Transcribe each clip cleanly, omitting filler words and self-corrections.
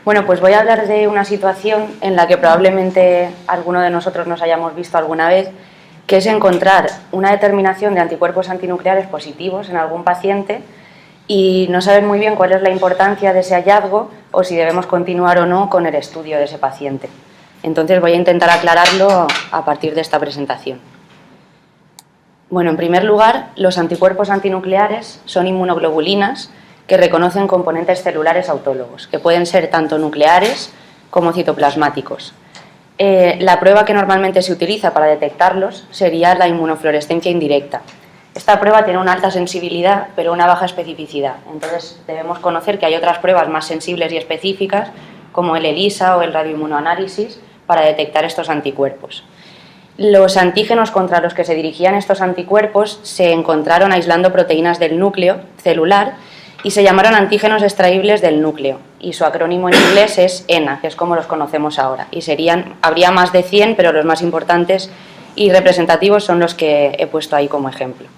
Bueno, pues voy a hablar de una situación en la que probablemente alguno de nosotros nos hayamos visto alguna vez, que es encontrar una determinación de anticuerpos antinucleares positivos en algún paciente y no saber muy bien cuál es la importancia de ese hallazgo o si debemos continuar o no con el estudio de ese paciente. Entonces voy a intentar aclararlo a partir de esta presentación. Bueno, en primer lugar, los anticuerpos antinucleares son inmunoglobulinas que reconocen componentes celulares autólogos, que pueden ser tanto nucleares como citoplasmáticos. La prueba que normalmente se utiliza para detectarlos sería la inmunofluorescencia indirecta. Esta prueba tiene una alta sensibilidad, pero una baja especificidad. Entonces, debemos conocer que hay otras pruebas más sensibles y específicas, como el ELISA o el radioinmunoanálisis, para detectar estos anticuerpos. Los antígenos contra los que se dirigían estos anticuerpos se encontraron aislando proteínas del núcleo celular y se llamaron antígenos extraíbles del núcleo, y su acrónimo en inglés es ENA, que es como los conocemos ahora, y habría más de 100, pero los más importantes y representativos son los que he puesto ahí como ejemplo.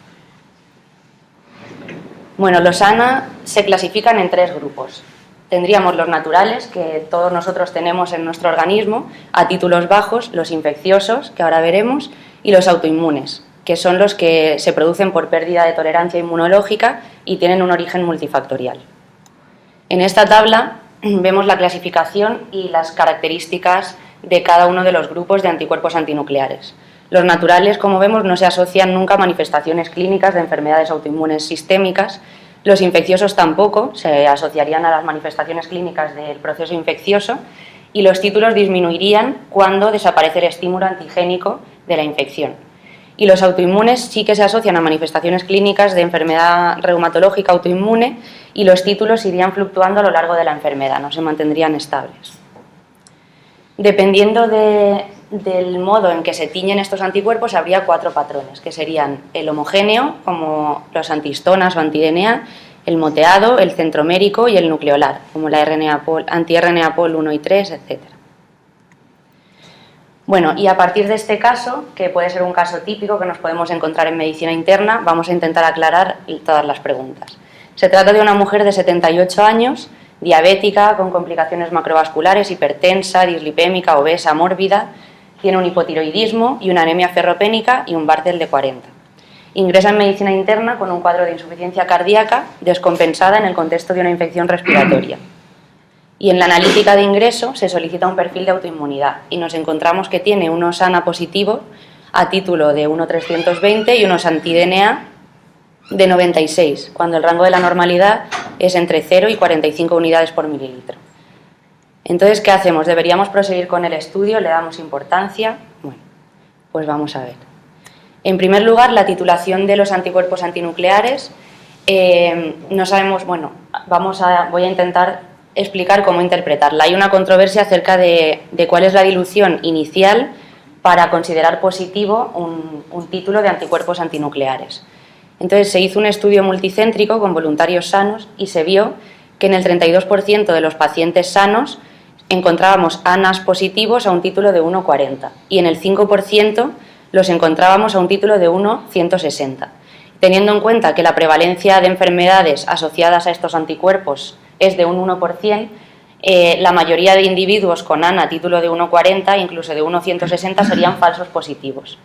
Bueno, los ANA se clasifican en 3 grupos. Tendríamos los naturales, que todos nosotros tenemos en nuestro organismo, a títulos bajos, los infecciosos, que ahora veremos, y los autoinmunes, que son los que se producen por pérdida de tolerancia inmunológica y tienen un origen multifactorial. En esta tabla vemos la clasificación y las características de cada uno de los grupos de anticuerpos antinucleares. Los naturales, como vemos, no se asocian nunca a manifestaciones clínicas de enfermedades autoinmunes sistémicas. Los infecciosos tampoco se asociarían a las manifestaciones clínicas del proceso infeccioso, y los títulos disminuirían cuando desaparece el estímulo antigénico de la infección. Y los autoinmunes sí que se asocian a manifestaciones clínicas de enfermedad reumatológica autoinmune, y los títulos irían fluctuando a lo largo de la enfermedad, no se mantendrían estables. Dependiendo del modo en que se tiñen estos anticuerpos, habría 4 patrones, que serían el homogéneo, como los antihistonas o anti-DNA, el moteado, el centromérico y el nucleolar, como la anti-RNA pol 1 y 3, etc. Bueno, y a partir de este caso, que puede ser un caso típico que nos podemos encontrar en medicina interna, vamos a intentar aclarar todas las preguntas. Se trata de una mujer de 78 años, diabética, con complicaciones macrovasculares, hipertensa, dislipémica, obesa, mórbida, tiene un hipotiroidismo y una anemia ferropénica y un Barthel de 40. Ingresa en medicina interna con un cuadro de insuficiencia cardíaca descompensada en el contexto de una infección respiratoria. Y en la analítica de ingreso se solicita un perfil de autoinmunidad y nos encontramos que tiene unos ANA positivos a título de 1,320 y unos anti-DNA de 96, cuando el rango de la normalidad es entre 0 y 45 unidades por mililitro. Entonces, ¿qué hacemos? ¿Deberíamos proseguir con el estudio? ¿Le damos importancia? Bueno, pues vamos a ver. En primer lugar, la titulación de los anticuerpos antinucleares. No sabemos, bueno, voy a intentar explicar cómo interpretarla. Hay una controversia acerca de cuál es la dilución inicial para considerar positivo un título de anticuerpos antinucleares. Entonces, se hizo un estudio multicéntrico con voluntarios sanos y se vio que en el 32% de los pacientes sanos encontrábamos ANAs positivos a un título de 1,40 y en el 5% los encontrábamos a un título de 1,160. Teniendo en cuenta que la prevalencia de enfermedades asociadas a estos anticuerpos es de un 1%, la mayoría de individuos con ANA a título de 1,40, incluso de 1,160, serían falsos positivos.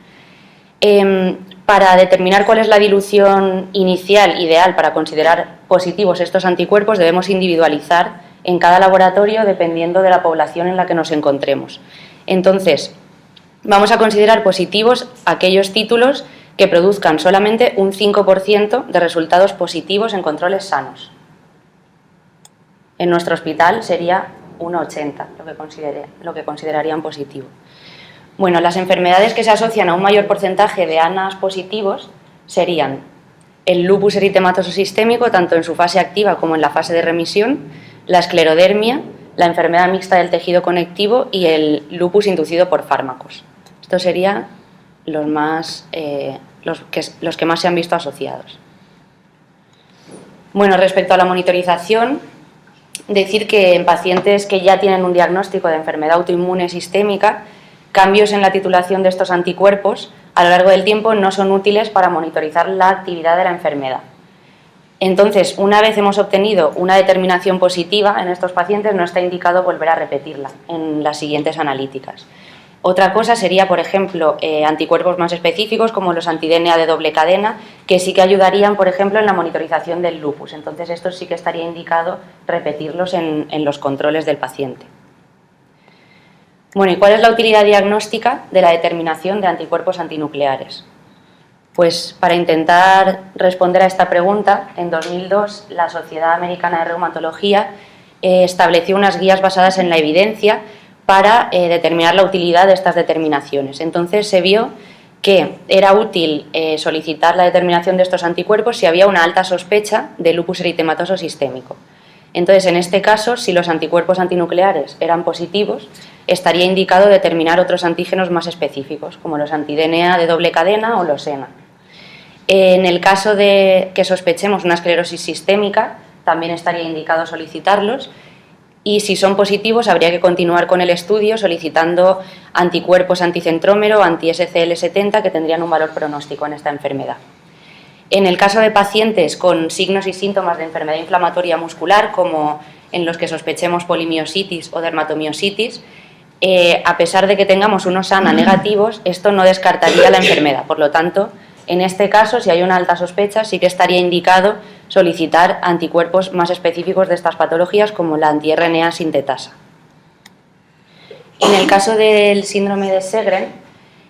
Para determinar cuál es la dilución inicial ideal para considerar positivos estos anticuerpos, debemos individualizar en cada laboratorio dependiendo de la población en la que nos encontremos. Entonces, vamos a considerar positivos aquellos títulos que produzcan solamente un 5% de resultados positivos en controles sanos. En nuestro hospital sería 1,80 lo que considerarían positivo. Bueno, las enfermedades que se asocian a un mayor porcentaje de ANAs positivos serían el lupus eritematoso sistémico, tanto en su fase activa como en la fase de remisión, la esclerodermia, la enfermedad mixta del tejido conectivo y el lupus inducido por fármacos. Estos serían los que más se han visto asociados. Bueno, respecto a la monitorización, decir que en pacientes que ya tienen un diagnóstico de enfermedad autoinmune sistémica, cambios en la titulación de estos anticuerpos a lo largo del tiempo no son útiles para monitorizar la actividad de la enfermedad. Entonces, una vez hemos obtenido una determinación positiva en estos pacientes, no está indicado volver a repetirla en las siguientes analíticas. Otra cosa sería, por ejemplo, anticuerpos más específicos como los anti-DNA de doble cadena, que sí que ayudarían, por ejemplo, en la monitorización del lupus. Entonces, esto sí que estaría indicado repetirlos en los controles del paciente. Bueno, ¿y cuál es la utilidad diagnóstica de la determinación de anticuerpos antinucleares? Pues para intentar responder a esta pregunta, en 2002 la Sociedad Americana de Reumatología estableció unas guías basadas en la evidencia para determinar la utilidad de estas determinaciones. Entonces se vio que era útil solicitar la determinación de estos anticuerpos si había una alta sospecha de lupus eritematoso sistémico. Entonces, en este caso, si los anticuerpos antinucleares eran positivos, estaría indicado determinar otros antígenos más específicos, como los anti-DNA de doble cadena o los ENA. En el caso de que sospechemos una esclerosis sistémica, también estaría indicado solicitarlos, y si son positivos habría que continuar con el estudio solicitando anticuerpos anticentrómero o anti-SCL70 que tendrían un valor pronóstico en esta enfermedad. En el caso de pacientes con signos y síntomas de enfermedad inflamatoria muscular, como en los que sospechemos polimiositis o dermatomiositis, a pesar de que tengamos unos ANA negativos, esto no descartaría la enfermedad. Por lo tanto, en este caso, si hay una alta sospecha, sí que estaría indicado solicitar anticuerpos más específicos de estas patologías, como la anti-RNA sintetasa. En el caso del síndrome de Sjögren,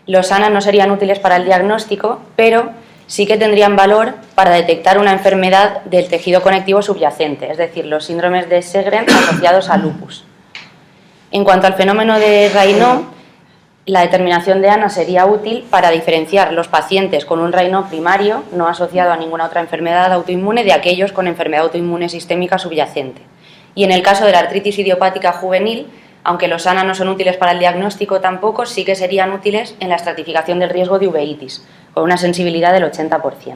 los ANA no serían útiles para el diagnóstico, pero sí que tendrían valor para detectar una enfermedad del tejido conectivo subyacente, es decir, los síndromes de Sjögren asociados a lupus. En cuanto al fenómeno de Raynaud, la determinación de ANA sería útil para diferenciar los pacientes con un Raynaud primario, no asociado a ninguna otra enfermedad autoinmune, de aquellos con enfermedad autoinmune sistémica subyacente. Y en el caso de la artritis idiopática juvenil, aunque los ANA no son útiles para el diagnóstico tampoco, sí que serían útiles en la estratificación del riesgo de uveitis, con una sensibilidad del 80%.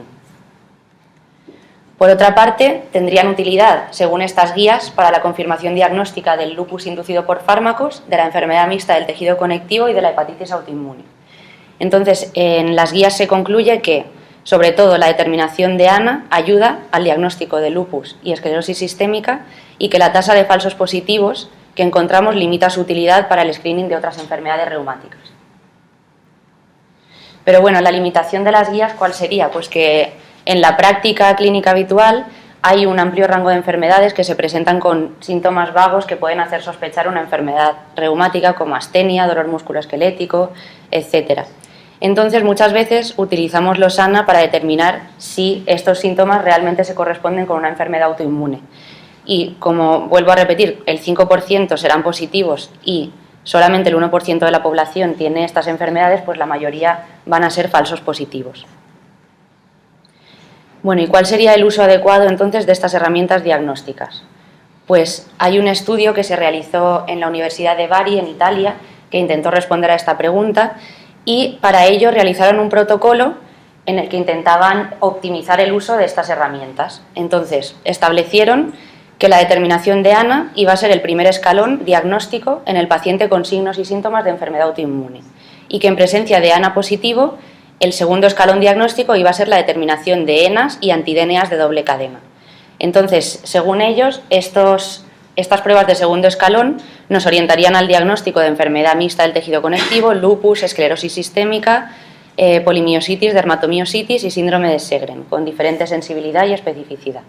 Por otra parte, tendrían utilidad, según estas guías, para la confirmación diagnóstica del lupus inducido por fármacos, de la enfermedad mixta del tejido conectivo y de la hepatitis autoinmune. Entonces, en las guías se concluye que, sobre todo, la determinación de ANA ayuda al diagnóstico de lupus y esclerosis sistémica y que la tasa de falsos positivos que encontramos limita su utilidad para el screening de otras enfermedades reumáticas. Pero bueno, la limitación de las guías, ¿cuál sería? Pues que en la práctica clínica habitual hay un amplio rango de enfermedades que se presentan con síntomas vagos que pueden hacer sospechar una enfermedad reumática como astenia, dolor musculoesquelético, etc. Entonces, muchas veces utilizamos los ANA para determinar si estos síntomas realmente se corresponden con una enfermedad autoinmune. Y como vuelvo a repetir, el 5% serán positivos y solamente el 1% de la población tiene estas enfermedades, pues la mayoría van a ser falsos positivos. Bueno, ¿y cuál sería el uso adecuado entonces de estas herramientas diagnósticas? Pues hay un estudio que se realizó en la Universidad de Bari, en Italia, que intentó responder a esta pregunta y para ello realizaron un protocolo en el que intentaban optimizar el uso de estas herramientas. Entonces, establecieron que la determinación de ANA iba a ser el primer escalón diagnóstico en el paciente con signos y síntomas de enfermedad autoinmune y que en presencia de ANA positivo, el segundo escalón diagnóstico iba a ser la determinación de ENAs y anti-DNAs de doble cadena. Entonces, según ellos, estas pruebas de segundo escalón nos orientarían al diagnóstico de enfermedad mixta del tejido conectivo, lupus, esclerosis sistémica, polimiositis, dermatomiositis y síndrome de Sjögren, con diferente sensibilidad y especificidad.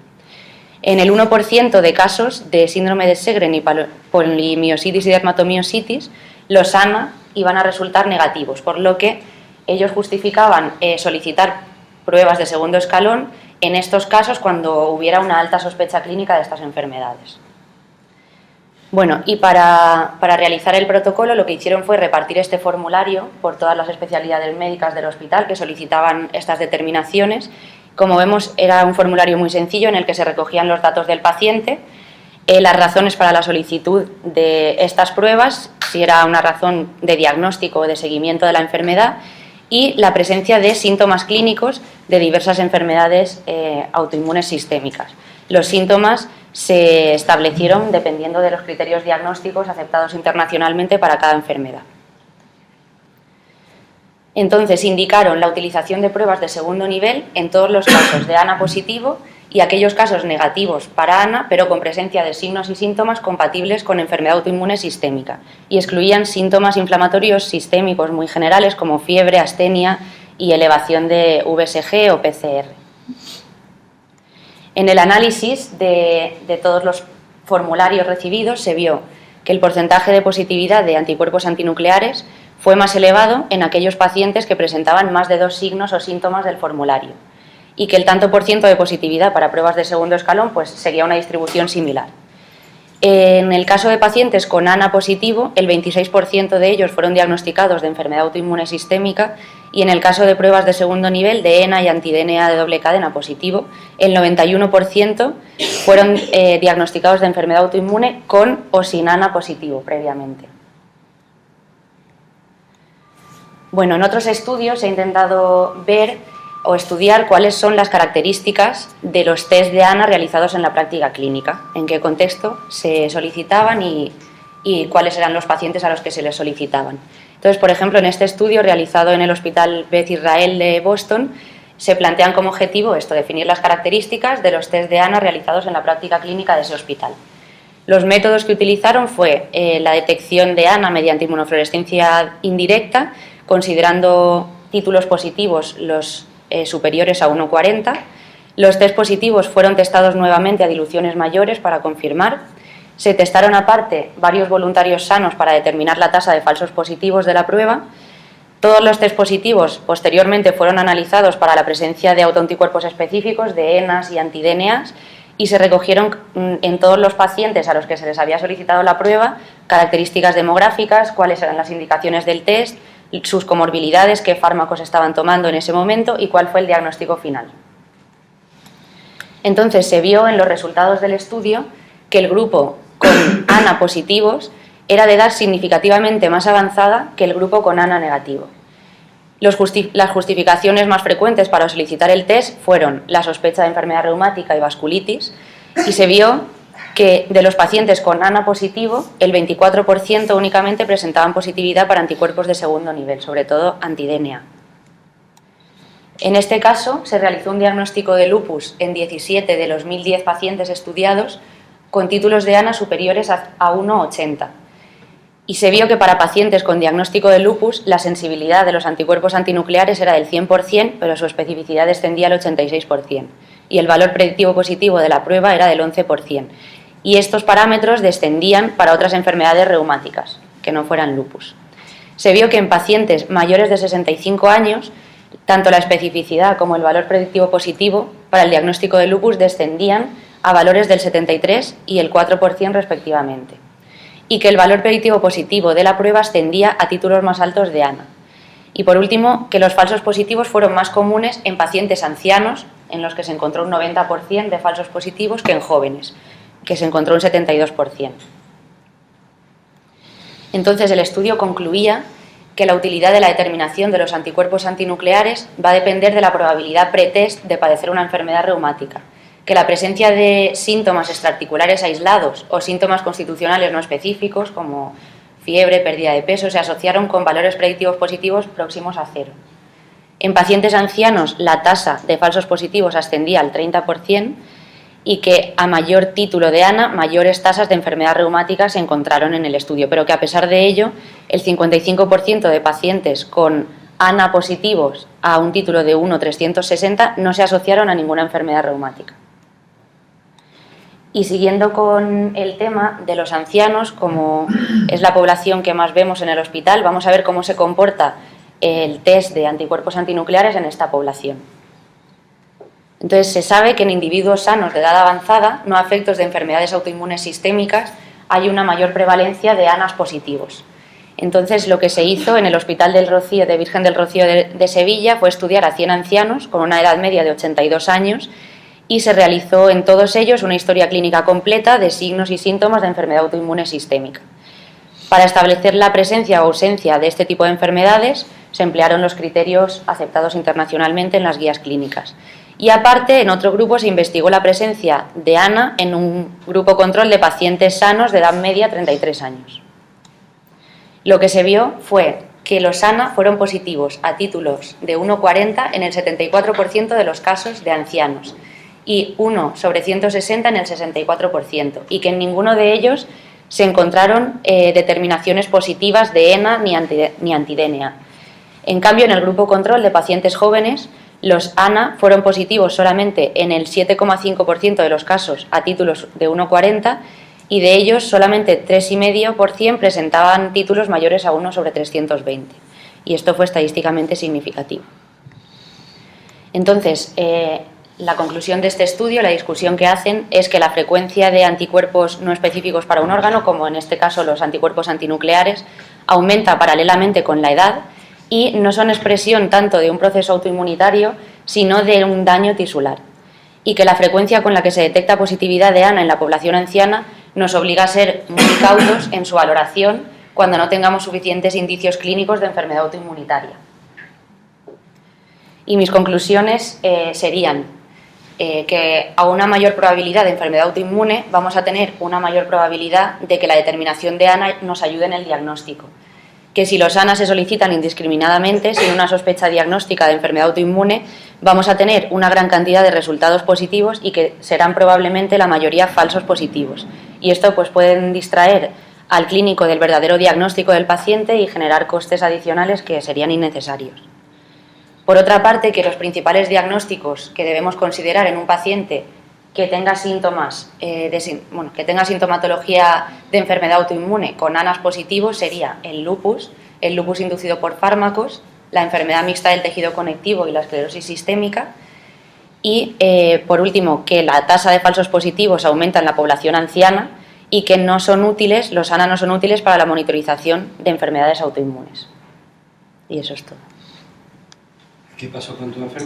En el 1% de casos de síndrome de Sjögren y polimiositis y dermatomiositis, los ANA iban a resultar negativos, por lo que ellos justificaban solicitar pruebas de segundo escalón en estos casos cuando hubiera una alta sospecha clínica de estas enfermedades. Bueno, y para realizar el protocolo lo que hicieron fue repartir este formulario por todas las especialidades médicas del hospital que solicitaban estas determinaciones. Como vemos, era un formulario muy sencillo en el que se recogían los datos del paciente, las razones para la solicitud de estas pruebas, si era una razón de diagnóstico o de seguimiento de la enfermedad, y la presencia de síntomas clínicos de diversas enfermedades autoinmunes sistémicas. Los síntomas se establecieron dependiendo de los criterios diagnósticos aceptados internacionalmente para cada enfermedad. Entonces, indicaron la utilización de pruebas de segundo nivel en todos los casos de ANA positivo y aquellos casos negativos para ANA, pero con presencia de signos y síntomas compatibles con enfermedad autoinmune sistémica, y excluían síntomas inflamatorios sistémicos muy generales como fiebre, astenia y elevación de VSG o PCR. En el análisis de todos los formularios recibidos se vio que el porcentaje de positividad de anticuerpos antinucleares fue más elevado en aquellos pacientes que presentaban más de 2 signos o síntomas del formulario, y que el tanto por ciento de positividad para pruebas de segundo escalón pues seguía una distribución similar. En el caso de pacientes con ANA positivo, el 26% de ellos fueron diagnosticados de enfermedad autoinmune sistémica, y en el caso de pruebas de segundo nivel de ENA y anti-DNA de doble cadena positivo, el 91% fueron diagnosticados de enfermedad autoinmune con o sin ANA positivo previamente. Bueno, en otros estudios se ha intentado ver o estudiar cuáles son las características de los test de ANA realizados en la práctica clínica, en qué contexto se solicitaban y cuáles eran los pacientes a los que se les solicitaban. Entonces, por ejemplo, en este estudio realizado en el Hospital Beth Israel de Boston, se plantean como objetivo esto, definir las características de los test de ANA realizados en la práctica clínica de ese hospital. Los métodos que utilizaron fue la detección de ANA mediante inmunofluorescencia indirecta, considerando títulos positivos los superiores a 1,40. Los test positivos fueron testados nuevamente a diluciones mayores para confirmar. Se testaron aparte varios voluntarios sanos para determinar la tasa de falsos positivos de la prueba. Todos los test positivos posteriormente fueron analizados para la presencia de autoanticuerpos específicos, de ENAs y anti-DNAs, y se recogieron en todos los pacientes a los que se les había solicitado la prueba características demográficas, cuáles eran las indicaciones del test, sus comorbilidades, qué fármacos estaban tomando en ese momento y cuál fue el diagnóstico final. Entonces se vio en los resultados del estudio que el grupo con ANA positivos era de edad significativamente más avanzada que el grupo con ANA negativo. Las justificaciones más frecuentes para solicitar el test fueron la sospecha de enfermedad reumática y vasculitis, y se vio que de los pacientes con ANA positivo, el 24% únicamente presentaban positividad para anticuerpos de segundo nivel, sobre todo anti-DNA. En este caso, se realizó un diagnóstico de lupus en 17 de los 1.010 pacientes estudiados con títulos de ANA superiores a 1,80. Y se vio que para pacientes con diagnóstico de lupus, la sensibilidad de los anticuerpos antinucleares era del 100%, pero su especificidad descendía al 86%. Y el valor predictivo positivo de la prueba era del 11%. Y estos parámetros descendían para otras enfermedades reumáticas, que no fueran lupus. Se vio que en pacientes mayores de 65 años, tanto la especificidad como el valor predictivo positivo para el diagnóstico de lupus descendían a valores del 73% y el 4% respectivamente, y que el valor predictivo positivo de la prueba ascendía a títulos más altos de ANA. Y por último, que los falsos positivos fueron más comunes en pacientes ancianos, en los que se encontró un 90% de falsos positivos, que en jóvenes, que se encontró un 72%. Entonces el estudio concluía que la utilidad de la determinación de los anticuerpos antinucleares va a depender de la probabilidad pretest de padecer una enfermedad reumática, que la presencia de síntomas extraarticulares aislados o síntomas constitucionales no específicos, como fiebre, pérdida de peso, se asociaron con valores predictivos positivos próximos a 0. En pacientes ancianos, la tasa de falsos positivos ascendía al 30%, y que a mayor título de ANA, mayores tasas de enfermedad reumática se encontraron en el estudio, pero que a pesar de ello, el 55% de pacientes con ANA positivos a un título de 1,360 no se asociaron a ninguna enfermedad reumática. Y siguiendo con el tema de los ancianos, como es la población que más vemos en el hospital, vamos a ver cómo se comporta el test de anticuerpos antinucleares en esta población. Entonces, se sabe que en individuos sanos de edad avanzada, no afectos de enfermedades autoinmunes sistémicas, hay una mayor prevalencia de ANAs positivos. Entonces, lo que se hizo en el Hospital del Rocío, de Virgen del Rocío de Sevilla, fue estudiar a 100 ancianos con una edad media de 82 años y se realizó en todos ellos una historia clínica completa de signos y síntomas de enfermedad autoinmune sistémica. Para establecer la presencia o ausencia de este tipo de enfermedades, se emplearon los criterios aceptados internacionalmente en las guías clínicas. Y aparte, en otro grupo se investigó la presencia de ANA en un grupo control de pacientes sanos de edad media 33 años. Lo que se vio fue que los ANA fueron positivos a títulos de 1,40 en el 74% de los casos de ancianos y 1 sobre 160 en el 64%, y que en ninguno de ellos se encontraron determinaciones positivas de ENA ni anti-DNA. En cambio, en el grupo control de pacientes jóvenes, los ANA fueron positivos solamente en el 7,5% de los casos a títulos de 1,40, y de ellos solamente 3,5% presentaban títulos mayores a 1 sobre 320. Y esto fue estadísticamente significativo. Entonces, la conclusión de este estudio, la discusión que hacen, es que la frecuencia de anticuerpos no específicos para un órgano, como en este caso los anticuerpos antinucleares, aumenta paralelamente con la edad y no son expresión tanto de un proceso autoinmunitario, sino de un daño tisular. Y que la frecuencia con la que se detecta positividad de ANA en la población anciana nos obliga a ser muy cautos en su valoración cuando no tengamos suficientes indicios clínicos de enfermedad autoinmunitaria. Y mis conclusiones serían que a una mayor probabilidad de enfermedad autoinmune vamos a tener una mayor probabilidad de que la determinación de ANA nos ayude en el diagnóstico. Que si los ANA se solicitan indiscriminadamente, sin una sospecha diagnóstica de enfermedad autoinmune, vamos a tener una gran cantidad de resultados positivos y que serán probablemente la mayoría falsos positivos. Y esto pues pueden distraer al clínico del verdadero diagnóstico del paciente y generar costes adicionales que serían innecesarios. Por otra parte, que los principales diagnósticos que debemos considerar en un paciente que tenga síntomas, que tenga sintomatología de enfermedad autoinmune con ANAs positivos sería el lupus inducido por fármacos, la enfermedad mixta del tejido conectivo y la esclerosis sistémica. Y, por último, que la tasa de falsos positivos aumenta en la población anciana y que no son útiles, los ANA no son útiles para la monitorización de enfermedades autoinmunes. Y eso es todo. ¿Qué pasó con tu enfermedad?